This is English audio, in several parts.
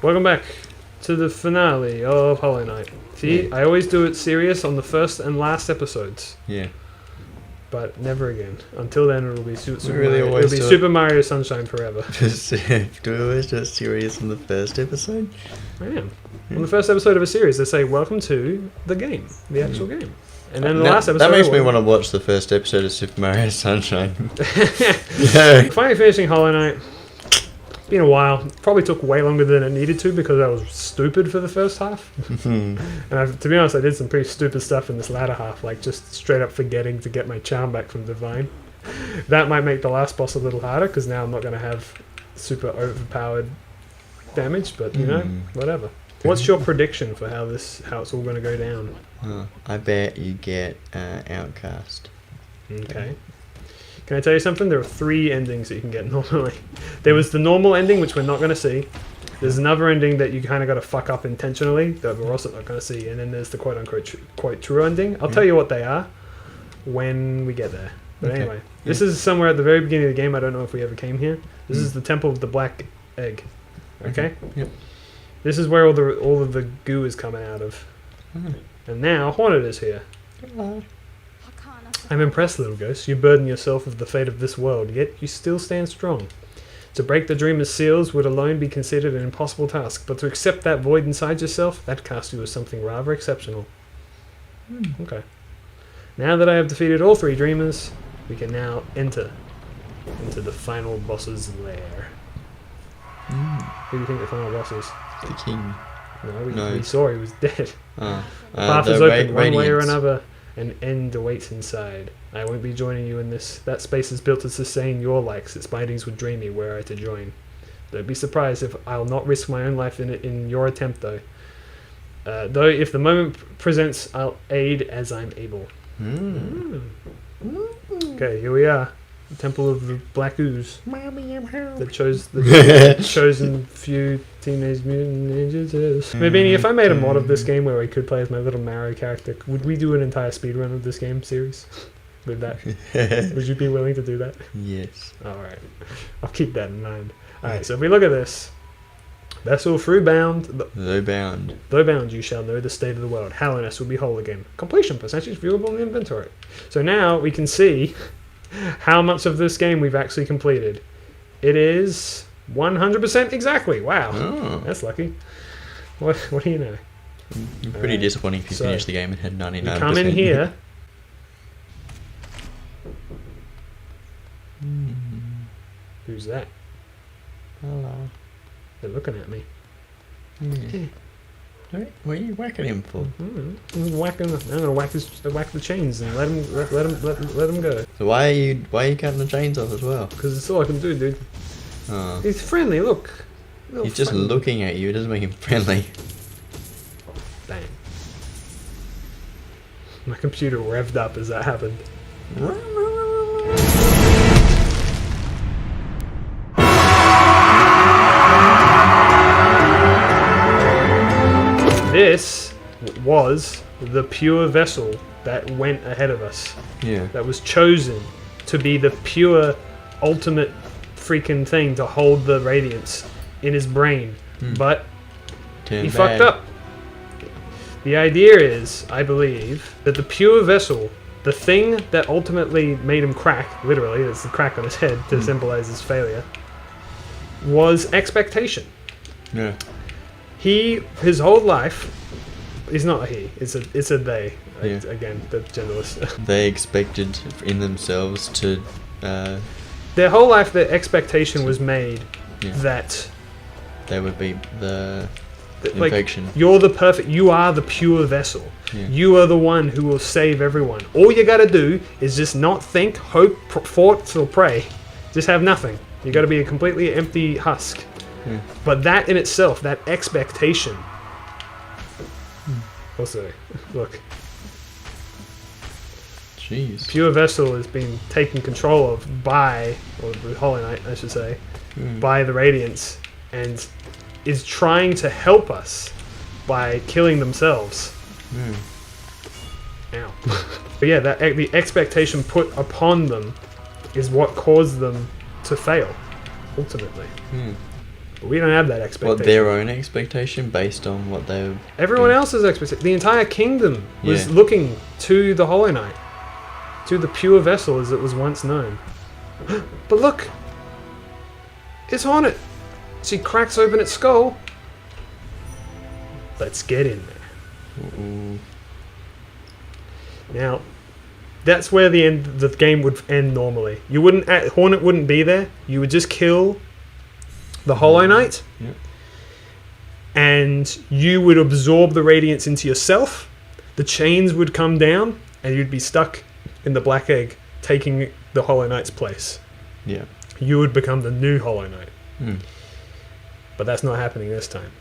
Welcome back to the finale of Hollow Knight. See, I always do it serious on the first and last episodes. Yeah. But never again. Until then, it'll be Super really Mario. always It'll be do Super Mario Sunshine forever. Do we always do it serious in the first episode? I am. On the first episode of a series, they say, welcome to the game, the actual game. And then the last episode... That makes me want to watch the first episode of Super Mario Sunshine. Yeah. Finally finishing Hollow Knight. It's been a while. Probably took way longer than it needed to because I was stupid for the first half. And to be honest, I did some pretty stupid stuff in this latter half, like just straight up forgetting to get my charm back from Divine. That might make the last boss a little harder because now I'm not going to have super overpowered damage, but you know, whatever. What's your prediction for how it's all going to go down? I bet you get Outcast. Okay. Can I tell you something? There are 3 endings that you can get normally. There was the normal ending, which we're not going to see. There's another ending that you kind of got to fuck up intentionally that we're also not going to see. And then there's the quote-unquote quite true ending. I'll tell you what they are when we get there. But anyway, this is somewhere at the very beginning of the game. I don't know if we ever came here. This is the Temple of the Black Egg. Okay? Yep. This is where all of the goo is coming out of. And now Hornet is here. Hello. I'm impressed, little ghost. You burden yourself with the fate of this world, yet you still stand strong. To break the dreamer's seals would alone be considered an impossible task, but to accept that void inside yourself, that cast you as something rather exceptional. Okay. Now that I have defeated all 3 dreamers, we can now enter into the final boss's lair. Who do you think the final boss is? The king. No, we saw he was dead. The path the is open one way or Radiance. another. An end awaits inside. I won't be joining you in this. That space is built to sustain your likes. Its bindings would dream me were I to join. Don't be surprised if I'll not risk my own life in your attempt, though. Though if the moment presents, I'll aid as I'm able. Okay, here we are. The Temple of the Black Ooze. The chosen few Teenage Mutant Ninja Turtles. Mabini, if I made a mod of this game where I could play as my little Mario character, would we do an entire speedrun of this game series? With that? Would you be willing to do that? Yes. Alright. I'll keep that in mind. Alright, so if we look at this. Vessel through bound. Though bound. Though bound, you shall know the state of the world. Hallowness will be whole again. Completion percentage viewable in the inventory. So now we can see how much of this game we've actually completed. It is 100% exactly. Wow. Oh. That's lucky. What do you know? Pretty disappointing if you finished the game and had 99%. You come in here. Who's that? Hello. They're looking at me. What are you whacking him for? I'm gonna whack the chains and let him go. So why are you cutting the chains off as well? Because it's all I can do, dude. Oh. He's friendly. Look. He's just looking at you. It doesn't make him friendly. Bang. My computer revved up as that happened. This was the pure vessel that went ahead of us. Yeah. That was chosen to be the pure, ultimate freaking thing to hold the radiance in his brain. But he fucked up. The idea is, I believe, that the pure vessel, the thing that ultimately made him crack, literally, it's the crack on his head to symbolize his failure, was expectation. Yeah. His whole life, it's not a he, it's a they. Yeah. Again, the genderless. They expected in themselves to... Their whole life, their expectation was made that... They would be the like, infection. you are the pure vessel. Yeah. You are the one who will save everyone. All you gotta do is just not think, hope, thought, or pray. Just have nothing. You gotta be a completely empty husk. Yeah. But that in itself, that expectation... Also, look. Jeez. Pure Vessel is being taken control of by, or the Hollow Knight, I should say, by the Radiance, and is trying to help us by killing themselves. Ow. But yeah, the expectation put upon them is what caused them to fail, ultimately. We don't have that expectation. What, their own expectation based on what they... Everyone else's expectation. The entire kingdom was looking to the Hollow Knight. To the pure vessel as it was once known. But look! It's Hornet! She cracks open its skull. Let's get in there. Ooh. Now, that's where the game would end normally. You wouldn't Hornet wouldn't be there. You would just kill the Hollow Knight, and you would absorb the radiance into yourself. The chains would come down, and you'd be stuck in the black egg, taking the Hollow Knight's place. Yeah. You would become the new Hollow Knight. Mm. But that's not happening this time.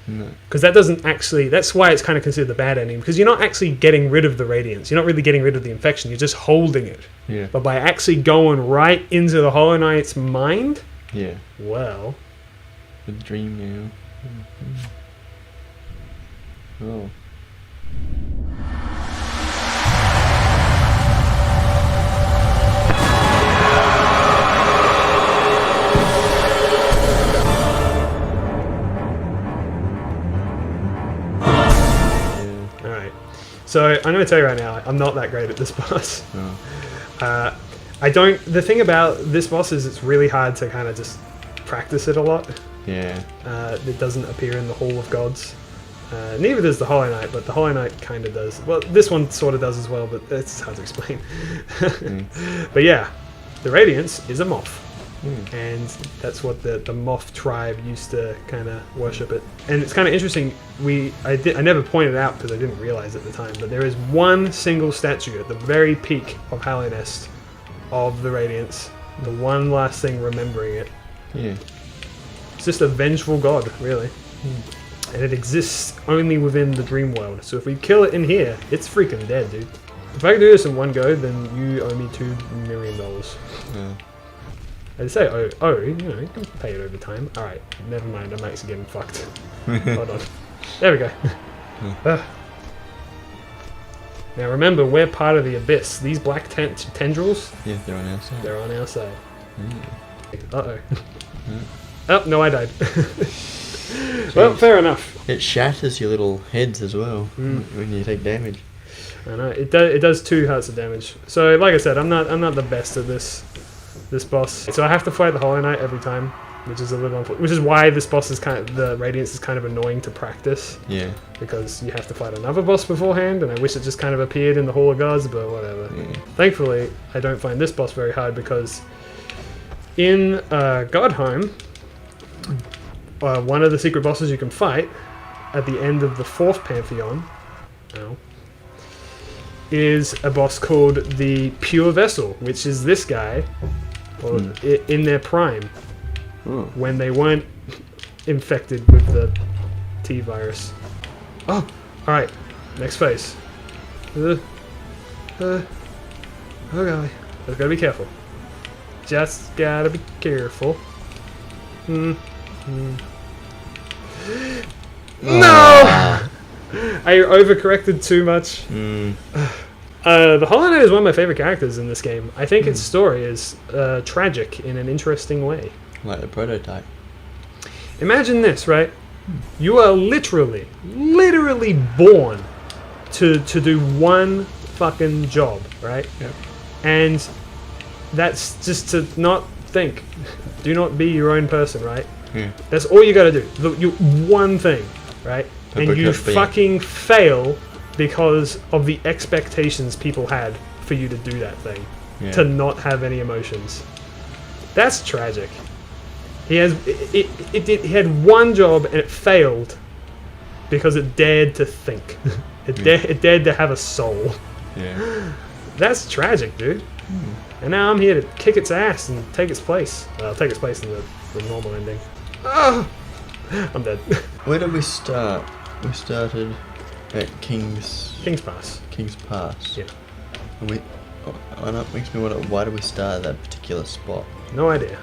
No. Because that doesn't actually... That's why it's kind of considered the bad ending. Because you're not actually getting rid of the radiance. You're not really getting rid of the infection. You're just holding it. Yeah. But by actually going right into the Hollow Knight's mind... Yeah. Well... The dream now. Oh. So I'm going to tell you right now, I'm not that great at this boss. Oh. I don't... The thing about this boss is it's really hard to kind of just practice it a lot. Yeah. It doesn't appear in the Hall of Gods. Neither does the Hollow Knight, but the Hollow Knight kind of does. Well, this one sort of does as well, but it's hard to explain. But yeah, the Radiance is a moth. And that's what the moth tribe used to kind of worship it. And it's kind of interesting. I never pointed out because I didn't realize at the time, but there is one single statue at the very peak of Hallownest of the Radiance. The one last thing remembering it. Yeah. It's just a vengeful god, really. And it exists only within the dream world. So if we kill it in here, it's freaking dead, dude. If I can do this in one go, then you owe me $2 million. Yeah. I'd say, you know, you can pay it over time. Alright, never mind, I'm actually getting fucked. Hold on. There we go. Now remember, we're part of the Abyss. These black tendrils, Yeah, they're on our side. they're on our side. Mm. Uh-oh. Oh, no, I died. Well, fair enough. It shatters your little heads as well when you take damage. I know, it does 2 hearts of damage. So, like I said, I'm not the best at this boss. So I have to fight the Hollow Knight every time, which is a little unfortunate. Which is why this boss is the Radiance is kind of annoying to practice. Yeah. Because you have to fight another boss beforehand, and I wish it just kind of appeared in the Hall of Gods, but whatever. Yeah. Thankfully, I don't find this boss very hard because in Godheim, one of the secret bosses you can fight at the end of the 4th Pantheon is a boss called the Pure Vessel, which is this guy in their prime when they weren't infected with the T-virus. Oh, alright, next phase. Oh golly, just gotta be careful. Just gotta be careful. No! I overcorrected too much. The Hollow Knight is one of my favorite characters in this game. I think its story is tragic in an interesting way. Like the prototype. Imagine this, right? You are literally born to do one fucking job, right? Yep. And that's just to not think. Do not be your own person, right? Yeah. That's all you gotta do. You one thing, right? And you fucking fail because of the expectations people had for you to do that thing. Yeah. To not have any emotions. That's tragic. He had one job and it failed because it dared to think. It dared to have a soul. Yeah. That's tragic, dude. And now I'm here to kick its ass and take its place. I'll take its place in the normal ending. Oh, I'm dead. Where did we start? We started at King's Pass. King's Pass. Yeah. And that makes me wonder, why did we start at that particular spot? No idea.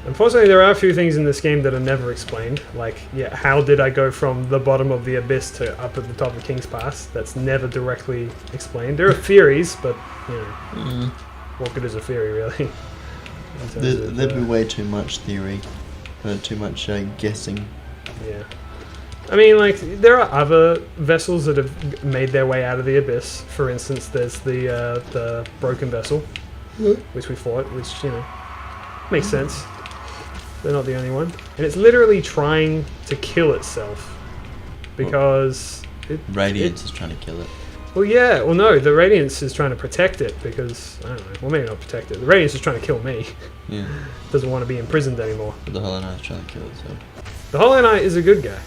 Unfortunately, there are a few things in this game that are never explained. Like, how did I go from the bottom of the abyss to up at the top of King's Pass? That's never directly explained. There are theories, but, you know, what good is a theory, really? There'd be way too much theory. Too much guessing. Yeah. I mean, like, there are other vessels that have made their way out of the abyss. For instance, there's the broken vessel, which we fought, which, you know, makes sense. They're not the only one. And it's literally trying to kill itself. Because... Radiance is trying to kill it. Well, yeah. Well, no, the Radiance is trying to protect it because... I don't know. Well, maybe not protect it. The Radiance is trying to kill me. Yeah. Doesn't want to be imprisoned anymore. But the Hollow Knight's trying to kill itself. The Hollow Knight is a good guy.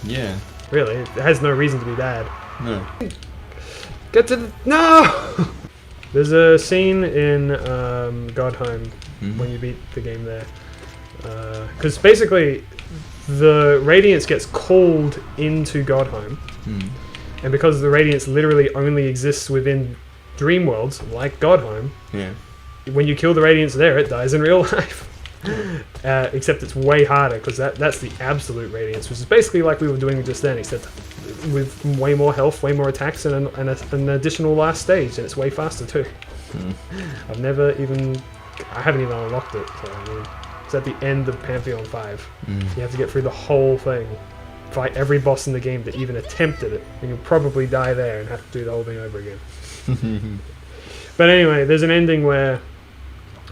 Yeah. Really. It has no reason to be bad. No. Get to the... No! There's a scene in Godhome when you beat the game there. Because basically, the Radiance gets called into Godhome. And because the Radiance literally only exists within dream worlds, like Godhome, when you kill the Radiance there, it dies in real life. Except it's way harder, because that's the absolute Radiance, which is basically like we were doing just then, except with way more health, way more attacks, and an additional last stage, and it's way faster too. I haven't even unlocked it, so I mean, it's at the end of Pantheon 5. You have to get through the whole thing, fight every boss in the game that even attempted it, and you'll probably die there and have to do the whole thing over again. But anyway, there's an ending where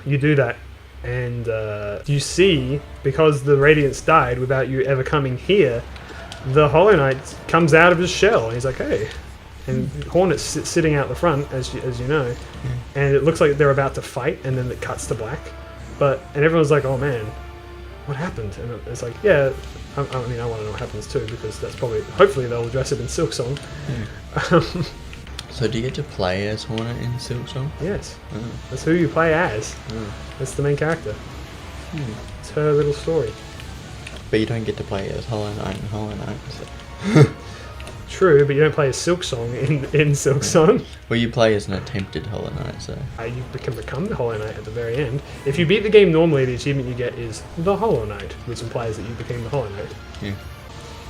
you do that, and you see, because the Radiance died without you ever coming here, the Hollow Knight comes out of his shell, and he's like, hey. And Hornet's sitting out the front, as you know, and it looks like they're about to fight, and then it cuts to black. And everyone's like, oh man, what happened? And it's like, yeah, I mean, I want to know what happens too, because that's hopefully they'll address it in Silksong. So do you get to play as Hornet in Silksong? Yes. That's who you play as. That's the main character. It's her little story. But you don't get to play as Hollow Knight and Hollow Knight. So. True, but you don't play as Silksong in Silksong. Well, you play as an attempted Hollow Knight, so... You can become the Hollow Knight at the very end. If you beat the game normally, the achievement you get is the Hollow Knight, which implies that you became the Hollow Knight. Yeah.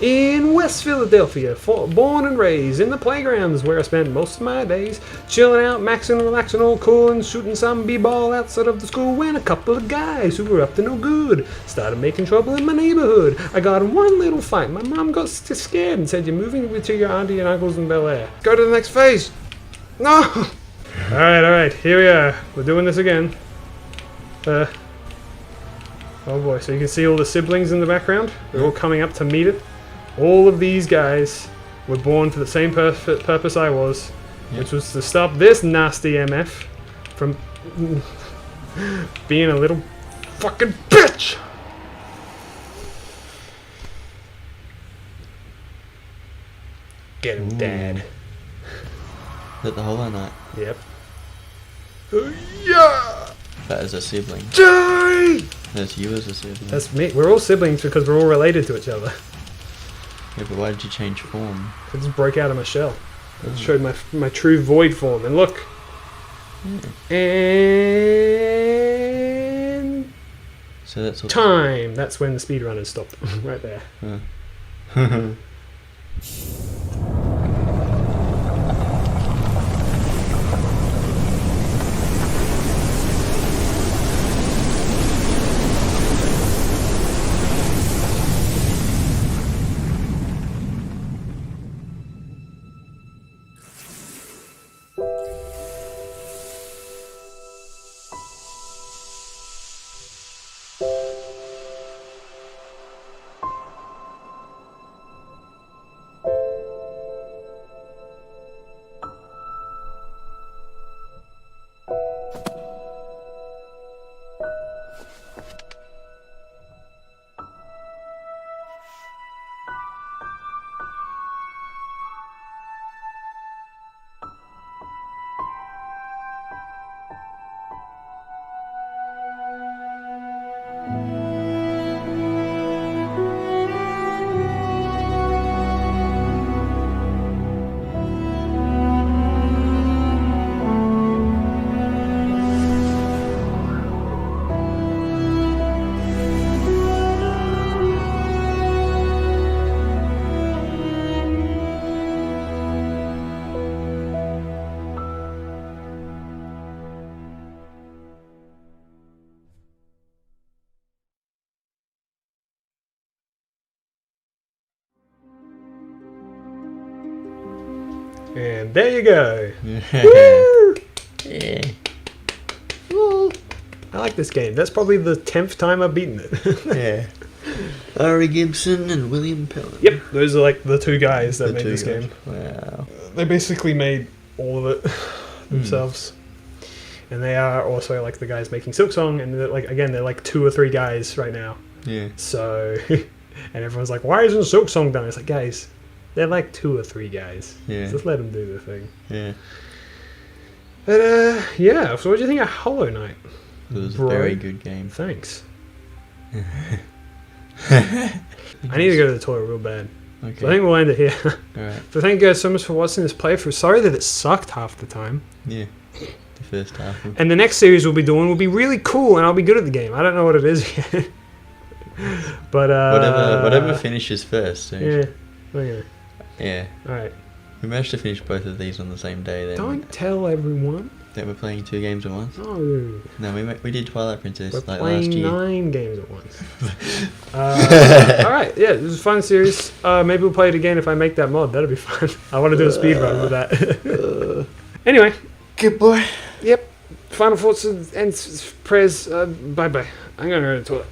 In West Philadelphia, born and raised in the playgrounds where I spent most of my days, chilling out, maxing, relaxing, all cool, and shooting some b-ball outside of the school when a couple of guys who were up to no good started making trouble in my neighborhood. I got in one little fight. My mom got scared and said, you're moving to your auntie and uncles in Bel Air. Go to the next phase. No! Alright, here we are. We're doing this again. Oh boy, so you can see all the siblings in the background? They're all coming up to meet it. All of these guys were born for the same purpose I was, which was to stop this nasty MF from being a little fucking bitch! Get him, Dad. Is that the Hollow Knight? Yep. Yeah! That is a sibling. Die! That's you as a sibling. That's me. We're all siblings because we're all related to each other. Yeah, but why did you change form? I just broke out of my shell. I showed my true void form, and look. And So that's all time. That's when the speedrunners stop. Right there. And there you go. Yeah. Woo! Yeah. I like this game. That's probably the 10th time I've beaten it. Yeah. Ari Gibson and William Pellin. Yep, those are like the two guys that made this game. Wow. They basically made all of it themselves. And they are also like the guys making Silksong, and they're like, again, they're like 2 or 3 guys right now. Yeah. So, and everyone's like, why isn't Silksong done? It's like, guys, they're like 2 or 3 guys. Yeah. Just let them do their thing. Yeah. But, yeah, so what do you think of Hollow Knight? It was Bro. a very good game. Thanks. I need to go to the toilet real bad. Okay. So I think we'll end it here. Alright. But thank you guys so much for watching this playthrough. Sorry that it sucked half the time. Yeah. The first half. And the next series we'll be doing will be really cool, and I'll be good at the game. I don't know what it is yet. But, whatever finishes first. So Yeah. Well, yeah. Yeah. Alright. We managed to finish both of these on the same day. Then Don't tell everyone. that we're playing 2 games at once. No. No, we did Twilight Princess We're like playing last year. 9 games at once. Alright, yeah, this was a fun series. Maybe we'll play it again if I make that mod. That'll be fun. I want to do a speed run with that. Anyway. Good boy. Yep. Final thoughts and prayers. Bye bye. I'm going to go to the toilet.